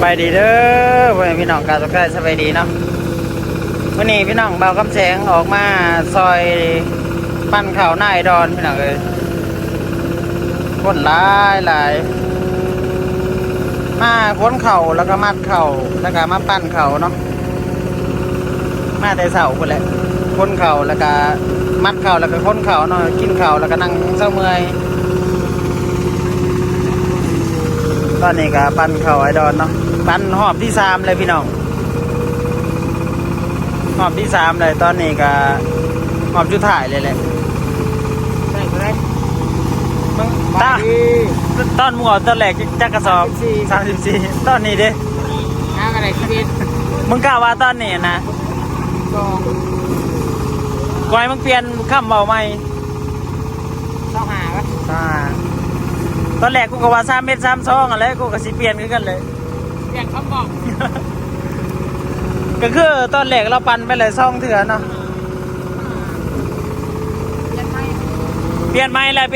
บายดีเด้อพ่อแม่พี่น้องกาสุกได้สบายดีเนาะวันนี้พี่น้องเบาคำแสงออกมาซอยปั้นข่าวหน้าไอดอนพี่น้องเลยคนหลายมาค้นเข่าแล้วก็มัดเข่าแล้วก็มาปั้นเข่าเนาะมาแต่เสาคนแหละค้นเข่าแล้วก็มัดเข่าแล้วก็ค้นเข่าเนาะกินเข่าแล้วก็นั่งเศร้าเมื่อยตอนนี้ก็ปั้นเข่าไอดอนเนาะปั้นหอบที่3เลยพี่น้องหอบที่3เลยตอนนี้ก็หอบจุดถ่ายเลยแหละได้ก็ได้มึงตอนมัวตอนแรกจักกระสอบ34ตอนนี้เด้อะไรชีวิตมึงกล่าวว่าตอนนี้นะกองก่อยมึงเปลี่ยนคำเบาใหม่ต้องหาปะตอนแรกกูก็ว่า3 เมตร 32อะไรกูก็สิเปลี่ยนคือกันเลยเปลี่ยนคำบอก ก็คือตอนแรกเราปั่นไปเลย2 เถื่อเนาะเปลี่ยนไม้แล้ว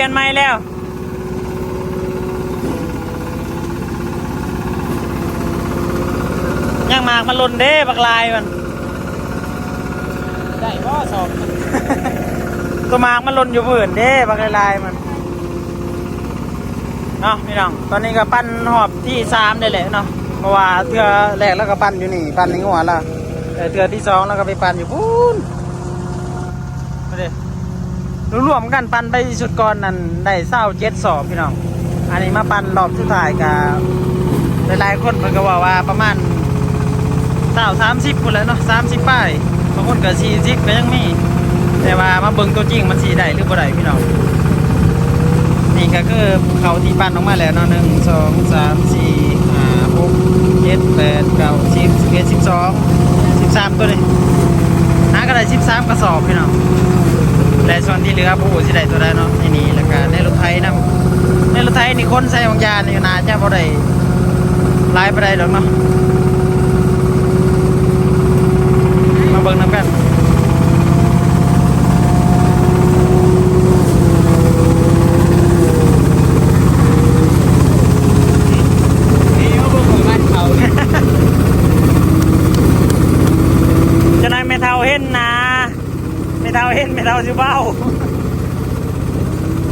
ยังมากมันหล่นเด้บักลายมันได้ก็สอบ ตัวมากมันหล่นอยู่พื้นเด้บักลายมันเนาะพี่น้องตอนนี้ก็ปั้นหอบที่3ได้แหละเนาะเพราะว่าเถื่อแรกแล้วก็ปั้นอยู่นี่ปั้นในหัวละเถื่อที่2แล้วก็ไปปั้นอยู่พูนมาดิรวมกันปั้นไปสุดก่อนนั่นได้27 สอบพี่น้องอันนี้มาปั้นรอบสุดท้ายกับหลายๆคนเพิ่นก็ว่าประมาณ30คนแล้วเนาะ30ป้ายบางคนก็40ก็ยังมีแต่ว่ามาเบิ่งตัวจริงมันสิได้หรือบ่ได้พี่น้องนี่ก็คือเขาที่ปั้นออกมาแล้วเนาะ1 2 3 4 5 6 7 8 9 10 11 12 13ตัวนี้หาก็ได้13กระสอบพี่น้องและส่วนที่เหลือผู้สิได้ตัวได้เนาะนี่แล้วก็ในรถไถนำในรถไถนี่คนใส่บางยานนี่น่าจะบ่ได้หลายปานใดดอกเนาะมาเบิ่งนำกันนี่เขาบอกของบ้านเขาจะนายไม่เท่าเห็นนะไม่เท่าเห็นไม่เท่าสิเบ้า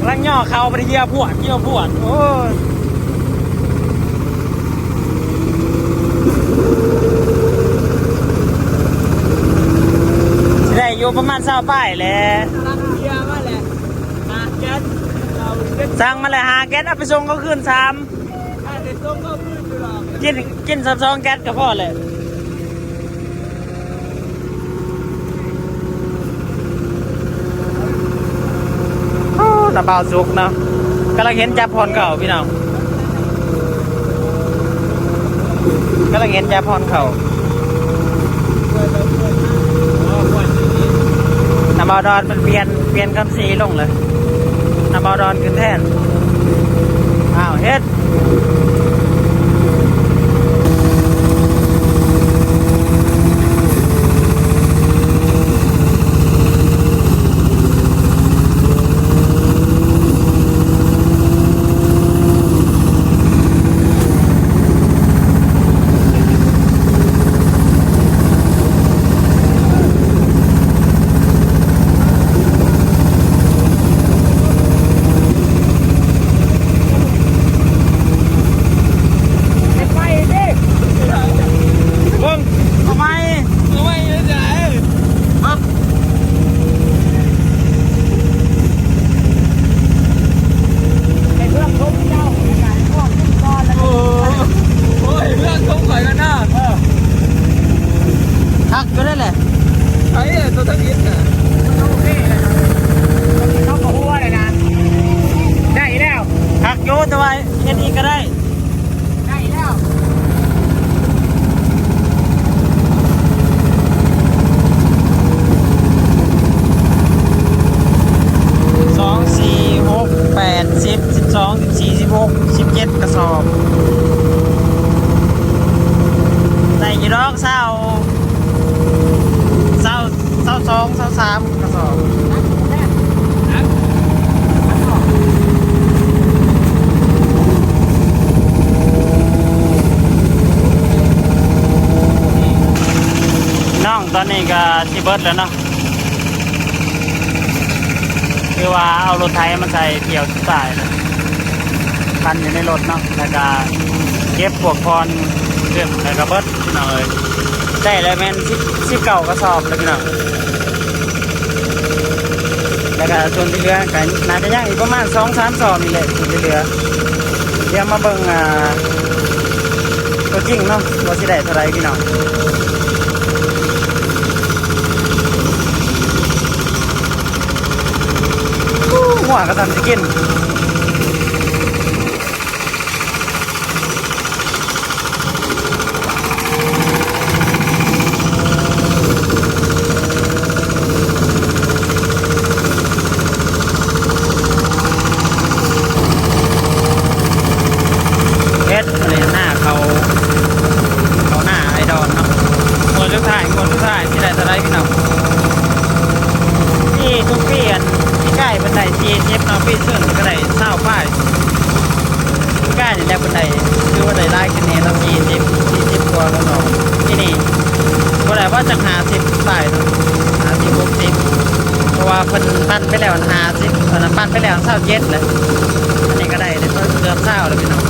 ลังย่อเขาไปเยี่ยพวดโอ้ยสิได้อยู่ประมาณ20 ป้ายแหละเยี่ยมมาแหละมาแก๊สเราสั่งมาเลย5 แก๊สเอาไปส่งเขาคืน3ถ้าในต้มก็พื้นอยู่หรอกกิน2 แก๊สก็พอเลยน้ำเบาสุกเนาะกำลังเห็นจับพรเข่าพี่น้องกำลังเห็นจับพรเข่าน้ำเบาดอนมันเปลี่ยนคำสีลงเลยน้ำเบาดอนขึ้นแทนอ้าวเฮ็ด ก็สิเบิดแล้วเนาะคือว่าเอารถไถมาใส่เกี่ยวสุดท้ายเลยคันอยู่ในรถเนาะแล้วก็เก็บพวกพรเรื่องแล้วก็เบิดพี่น้องเอ้ยได้เลยแม่น19กระสอบเลยพี่น้องแล้วก็ส่วนที่เหลือก็น่าจะยังอีกประมาณ 2-3 สอบนี่แหละส่วนที่เหลือเดี๋ยวมาเบิ่งตัวจริงเนาะว่าสิได้เท่าไรพี่น้องหัวก็ทำสิกินเพชรอะไรหน้าเขาหน้าไอดอลเนาะคนสุดท้ายที่ได้เท่าไรพี่น้องที่ทุกปีอันที่ใกล้บันไดที่เย็บเนาะปีเสื่อมก็ได้เศร้าป้ายใกล้เนี่ยบันไดคือว่าได้ไล่ขึ้นเนี่ยเรา40กว่าแล้วเนาะที่นี่ว่าได้ว่าจะ50ป้ายเนาะ50-60เพราะว่าเพิ่นปั้นไปแล้ว50ตอนนั้นปั้นไปแล้ว27เลยอันนี้ก็ได้เพิ่นเกือบ20แล้วพี่น้อง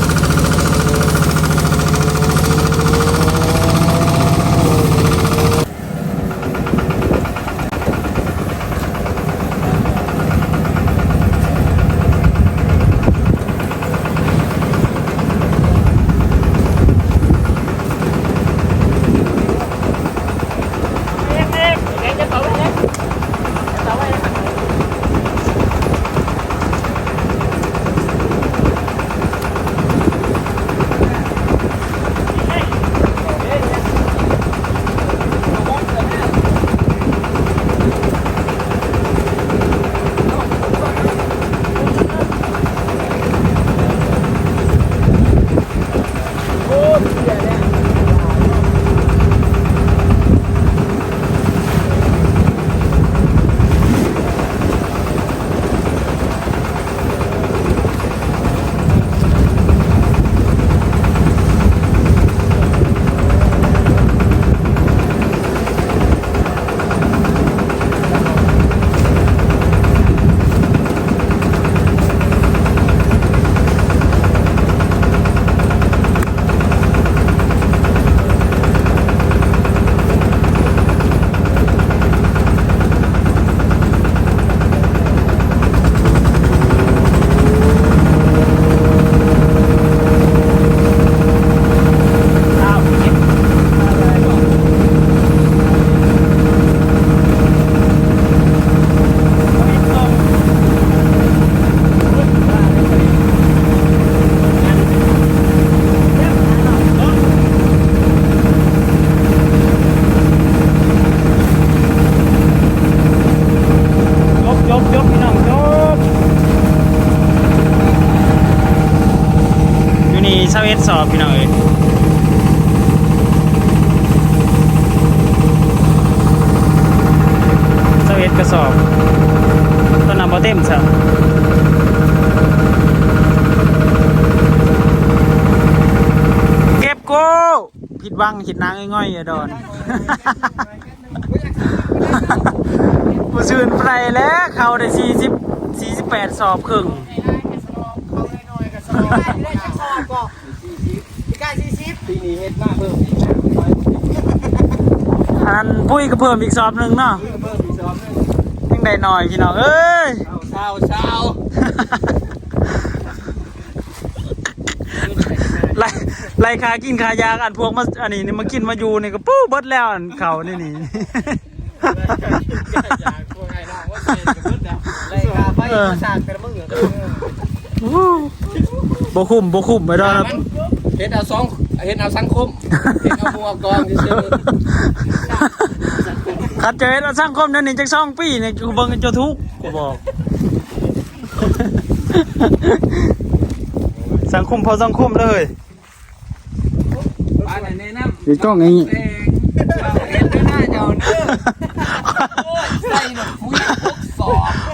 ยกพี่น้องยกอยู่นี่21สอบพี่น้องเอ้ย21กระสอบต้นน้ำบ่เต็มซะเก็บกูผิดหวังคิดนางง่อยๆอย่าดอนผู้ชื่นไปแล้วเขาได้48สอบครึ่งอันปุ้ยก็เพิ่มอีกสอบหนึ่งเนาะยังได้หน่อยพี่น้องเอ้ยเช้าไล่คากินคายากันพวกมาอันนี้มากินมาอยู่นี่ก็ปู้เบิดแล้วอันเขานี่บ่คุ้มไปด้วยนะเห็นเอาสังคมเห็นเอาบัวกองซื่อขัดเจอเราสร้างคมนั่นนี่จาก2 ปีเนี่ยกูเบิ่งจะทุกข์กูบอกสังคมพอสังคมเลยบ้านไหนน้ำ ติดกล้องอย่างนี้เห็นด้วยหน้าเจ้าเนื้อใส่หนุ่มผู้หญิง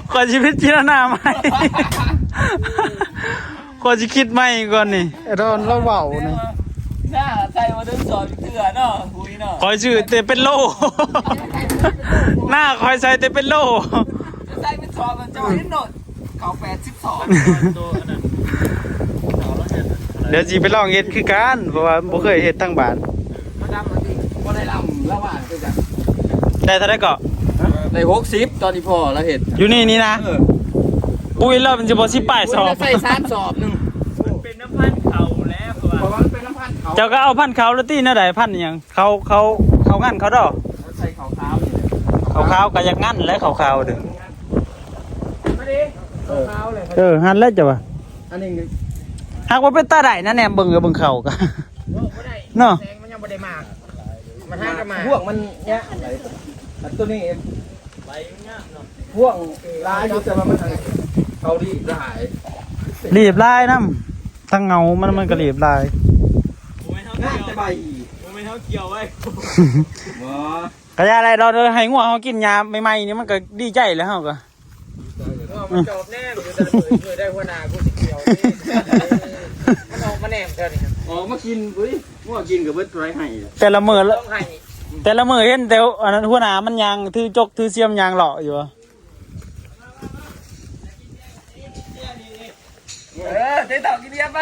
62ก่อนชีวิตพิจารณาใหม่ก่อนจะคิดใหม่ก่อนนี่ไอ้ดอนเราเบานี่ หน้าใส่มาถึงสอนเกลือเนาะคุยเนาะ คอยชื่อแต่เป็นโล หน้าคอยใส่แต่เป็นโล ใส่เป็นซองมันจะนิดหน่อยเขา82 เดี๋ยวจีไปลองเฮ็ดคือกันเพราะว่าบ่เคยเฮ็ดทั้งบ้าน มาดำมาดิบ่ได้ลำละหว่างคือกัน ได้เท่าไดก็ ใน60ตอนที่พ่อเราเห็น อยู่นี่นะปุ้ยแล้วมันจะบ่สิป้ายสอบ ใส่3สอบนึง เป็นน้ำพันเขาแล้วเพราะว่า เพราะว่ามันเป็นน้ำพันเขา เจ้าก็เอาพันธุ์เขาแล้วตีแนวใดพันธุ์หยังเขางั้นเขาดอก ใส่ขาวๆนี่ ขาวๆก็อยากงั้นและขาวๆเด้อ มาดิขาวๆเลย หันแล้วจ้ะว่า อันนี้ หากว่าเป็นตาได้นะแหนมเบิ่งก็เบิ่งเขาก็ บ่ได้ เนาะ แสงมันยังบ่ได้มากมันห่างกันมาพวกมันเนี้ยอันตัวนี้ ใบงามเนาะ พวกลายอยู่แต่ว่ามันเขาดีหาย รีบลายนำทั้งเงามันก็รีบลาย ผมไม่เท่า ง่าย เกี่ยว แต่ใบ ผมไม่เท่าเกี่ยวไว้ บ่ กระยาอะไรเราให้งัวเฮากินยาใหม่ๆนี่มันก็ดีใจแล้วเฮาก็ มันจบแน่อยู่แต่เคยได้หัวหน้ากูสิเกี่ยวนี่มันออกมาแน่เท่านี้ออกมากินเว้ยมั่วกินกับเบิดไรให้ แต่ละมื้อละ ต้องให้ แต่ละมื้อเห็นแต่อันนั้นหัวหน้ามันยางถือจกถือเสียมยางเลาะอยู่อะ เตะต่อกินเบียร์ไป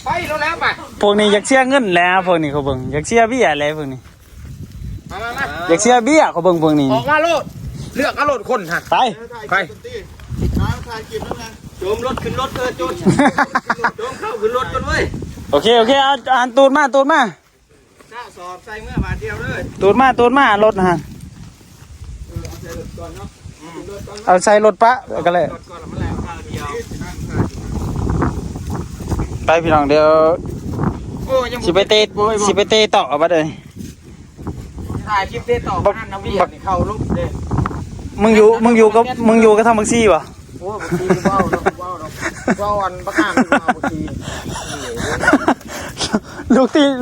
ไปแล้วไป พวกนี้อยากเสียเงินแล้วพวกนี้เขาเบิ่งอยากเสียเบี้ยอะไรพวกนี้ มา อยากเสียเบี้ยเขาเบิ่งพวกนี้ ออกมาโลดเลือกเอาโลดคนฮะ ไป ไป โจมรถขึ้นรถโจมโจมเข้าขึ้นรถกันเว้ย โอเคเอาอ่านตูดมา หน้าสอบใส่เมื่อบาทเดียวเลย ตูดมารถนะฮะเอาใส่รถปะเอาก็เลย ก่อนแล้วมันแล้วข้าวเดียว ไปพี่น้องเดี๋ยว โอ้ยัง สิไปเตะต่อบัดเลย ถ่ายคลิปเตะต่อบ้านน้ำเบียร์นี่เข้าลุกเด้ มึงอยู่กับทำบักซี่ป่ะ โอ้บางทีว้าวว้าวอันประกาศบางที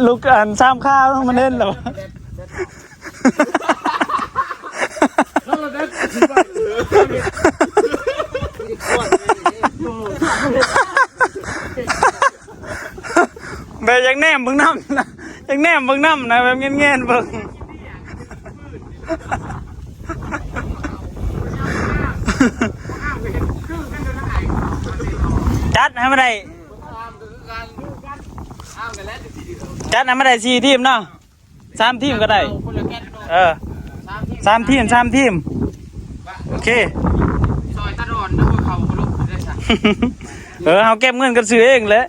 ลูกอ่านซ้ำข้าวต้องมาเล่นเหรอ แบบยังแนมเบิ่งน้ำนะยังแนมเบิ่งน้ำนะแบบเงี้ยๆเบิ่งจัดให้มาได้จัดให้มาได้4 ทีมเนาะ3 ทีมก็ได้3 ทีมโอเค ซอยตะดอนนะพวกเขาลุกได้สั่ง เอาเก็บเงินกันซื้อเองเลย